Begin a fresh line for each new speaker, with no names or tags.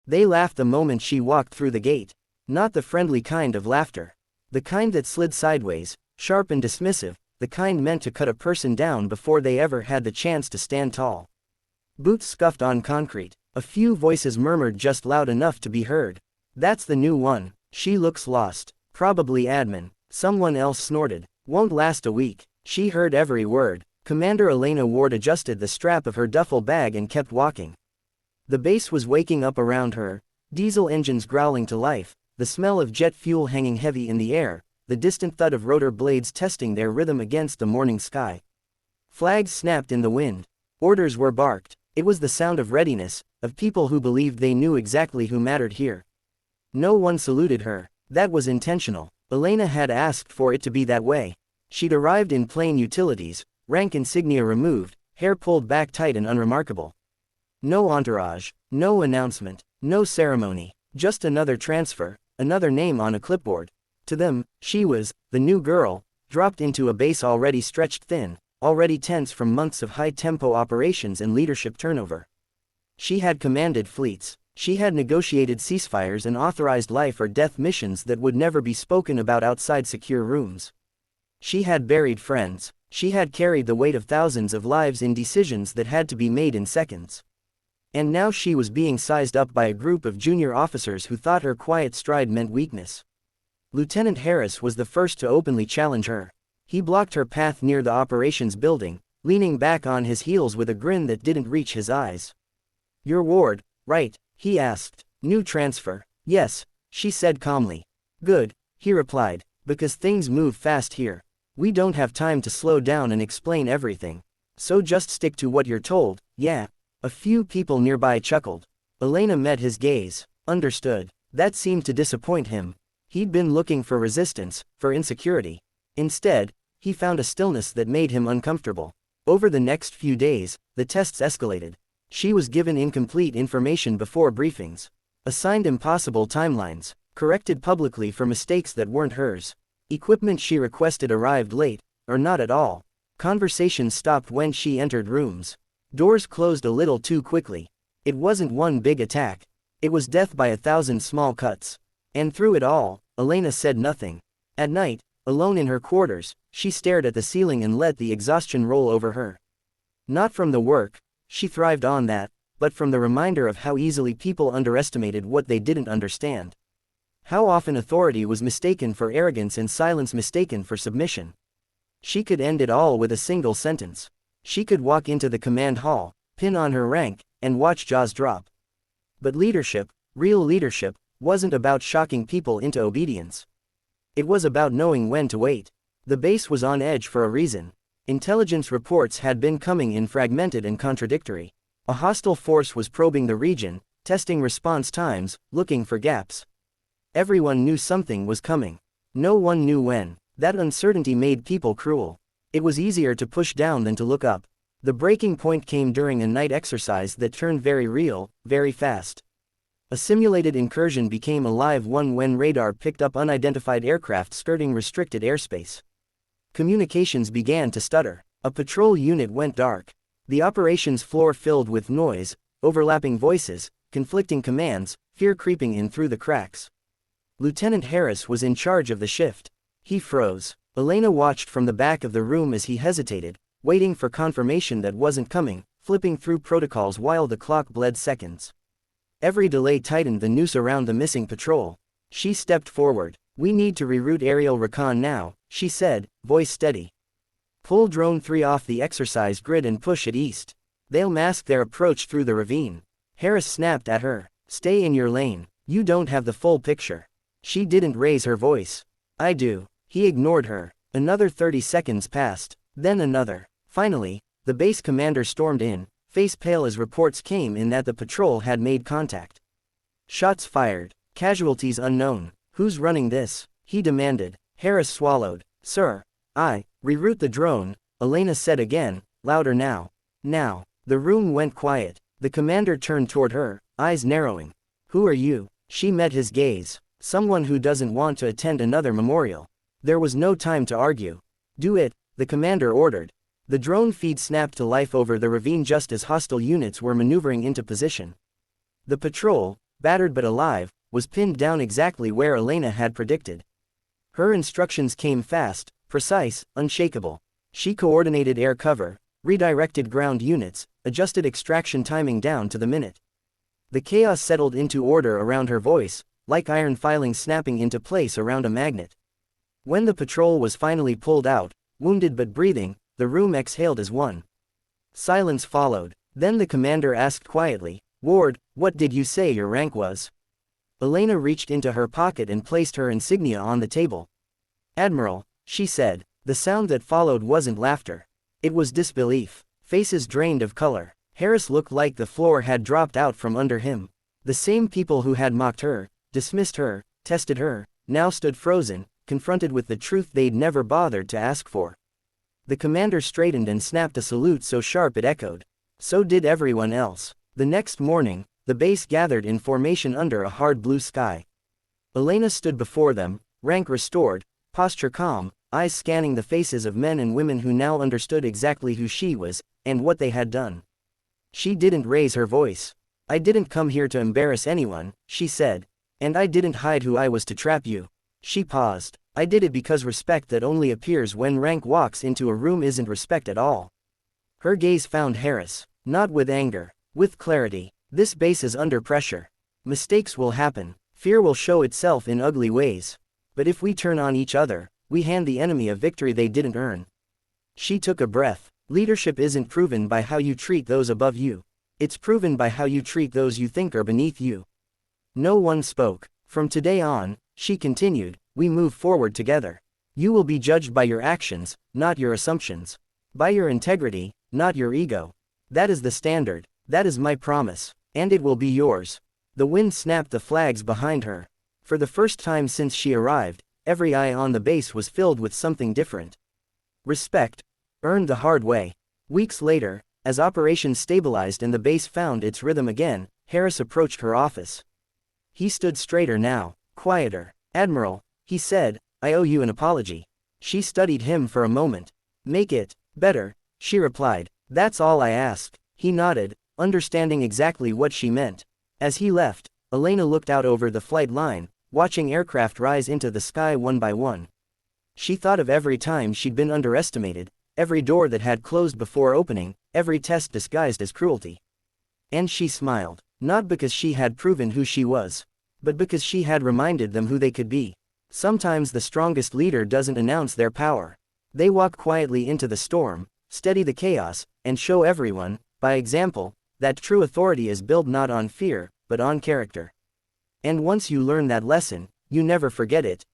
They laughed the moment she walked through the gate. Not the friendly kind of laughter. The kind that slid sideways, sharp and dismissive, the kind meant to cut a person down before they ever had the chance to stand tall. Boots scuffed on concrete. A few voices murmured just loud enough to be heard. "That's the new one. She looks lost. Probably admin." Someone else snorted. "Won't last a week." She heard every word. Commander Elena Ward adjusted the strap of her duffel bag and kept walking. The base was waking up around her, diesel engines growling to life, the smell of jet fuel hanging heavy in the air, the distant thud of rotor blades testing their rhythm against the morning sky. Flags snapped in the wind. Orders were barked. It was the sound of readiness, of people who believed they knew exactly who mattered here. No one saluted her. That was intentional. Elena had asked for it to be that way. She'd arrived in plain utilities, rank insignia removed, hair pulled back tight and unremarkable. No entourage, no announcement, no ceremony, just another transfer, another name on a clipboard. To them, she was the new girl, dropped into a base already stretched thin, already tense from months of high-tempo operations and leadership turnover. She had commanded fleets. She had negotiated ceasefires and authorized life-or-death missions that would never be spoken about outside secure rooms. She had buried friends. She had carried the weight of thousands of lives in decisions that had to be made in seconds. And now she was being sized up by a group of junior officers who thought her quiet stride meant weakness. Lieutenant Harris was the first to openly challenge her. He blocked her path near the operations building, leaning back on his heels with a grin that didn't reach his eyes. "You're Ward, right?" he asked. "New transfer." "Yes," she said calmly. "Good," he replied, "because things move fast here. We don't have time to slow down and explain everything. So just stick to what you're told, yeah." A few people nearby chuckled. Elena met his gaze. Understood. That seemed to disappoint him. He'd been looking for resistance, for insecurity. Instead, he found a stillness that made him uncomfortable. Over the next few days, the tests escalated. She was given incomplete information before briefings. Assigned impossible timelines. Corrected publicly for mistakes that weren't hers. Equipment she requested arrived late, or not at all. Conversations stopped when she entered rooms. Doors closed a little too quickly. It wasn't one big attack. It was death by 1,000 small cuts. And through it all, Elena said nothing. At night, alone in her quarters, she stared at the ceiling and let the exhaustion roll over her. Not from the work, she thrived on that, but from the reminder of how easily people underestimated what they didn't understand. How often authority was mistaken for arrogance and silence mistaken for submission. She could end it all with a single sentence. She could walk into the command hall, pin on her rank, and watch jaws drop. But leadership, real leadership, wasn't about shocking people into obedience. It was about knowing when to wait. The base was on edge for a reason. Intelligence reports had been coming in fragmented and contradictory. A hostile force was probing the region, testing response times, looking for gaps. Everyone knew something was coming. No one knew when. That uncertainty made people cruel. It was easier to push down than to look up. The breaking point came during a night exercise that turned very real, very fast. A simulated incursion became a live one when radar picked up unidentified aircraft skirting restricted airspace. Communications began to stutter. A patrol unit went dark. The operations floor filled with noise, overlapping voices, conflicting commands, fear creeping in through the cracks. Lieutenant Harris was in charge of the shift. He froze. Elena watched from the back of the room as he hesitated, waiting for confirmation that wasn't coming, flipping through protocols while the clock bled seconds. Every delay tightened the noose around the missing patrol. She stepped forward. "We need to reroute aerial recon now," she said, voice steady. "Pull Drone 3 off the exercise grid and push it east. They'll mask their approach through the ravine." Harris snapped at her. "Stay in your lane. You don't have the full picture." She didn't raise her voice. "I do." He ignored her. Another 30 seconds passed, then another. Finally, the base commander stormed in, face pale as reports came in that the patrol had made contact. Shots fired. Casualties unknown. "Who's running this?" he demanded. Harris swallowed. "Sir, I reroute the drone," Elena said again, louder now. Now, the room went quiet. The commander turned toward her, eyes narrowing. "Who are you?" She met his gaze. "Someone who doesn't want to attend another memorial." There was no time to argue. "Do it," the commander ordered. The drone feed snapped to life over the ravine just as hostile units were maneuvering into position. The patrol, battered but alive, was pinned down exactly where Elena had predicted. Her instructions came fast, precise, unshakable. She coordinated air cover, redirected ground units, adjusted extraction timing down to the minute. The chaos settled into order around her voice, like iron filings snapping into place around a magnet. When the patrol was finally pulled out, wounded but breathing, the room exhaled as one. Silence followed. Then the commander asked quietly, "Ward, what did you say your rank was?" Elena reached into her pocket and placed her insignia on the table. "Admiral," she said. The sound that followed wasn't laughter. It was disbelief. Faces drained of color. Harris looked like the floor had dropped out from under him. The same people who had mocked her, dismissed her, tested her, now stood frozen, confronted with the truth they'd never bothered to ask for. The commander straightened and snapped a salute so sharp it echoed. So did everyone else. The next morning, the base gathered in formation under a hard blue sky. Elena stood before them, rank restored, posture calm, eyes scanning the faces of men and women who now understood exactly who she was, and what they had done. She didn't raise her voice. "I didn't come here to embarrass anyone," she said. "And I didn't hide who I was to trap you." She paused. "I did it because respect that only appears when rank walks into a room isn't respect at all." Her gaze found Harris. Not with anger. With clarity. This base is under pressure. Mistakes will happen. Fear will show itself in ugly ways. But if we turn on each other, we hand the enemy a victory they didn't earn. She took a breath. Leadership isn't proven by how you treat those above you. It's proven by how you treat those you think are beneath you. No one spoke. "From today on," she continued, "we move forward together. You will be judged by your actions, not your assumptions. By your integrity, not your ego. That is the standard. That is my promise. And it will be yours." The wind snapped the flags behind her. For the first time since she arrived, every eye on the base was filled with something different. Respect. Earned the hard way. Weeks later, as operations stabilized and the base found its rhythm again, Harris approached her office. He stood straighter now, quieter. "Admiral," he said, "I owe you an apology." She studied him for a moment. "Make it better," she replied. "That's all I ask." He nodded, understanding exactly what she meant. As he left, Elena looked out over the flight line, watching aircraft rise into the sky one by one. She thought of every time she'd been underestimated, every door that had closed before opening, every test disguised as cruelty. And she smiled, not because she had proven who she was, but because she had reminded them who they could be. Sometimes the strongest leader doesn't announce their power. They walk quietly into the storm, steady the chaos, and show everyone, by example, that true authority is built not on fear, but on character. And once you learn that lesson, you never forget it,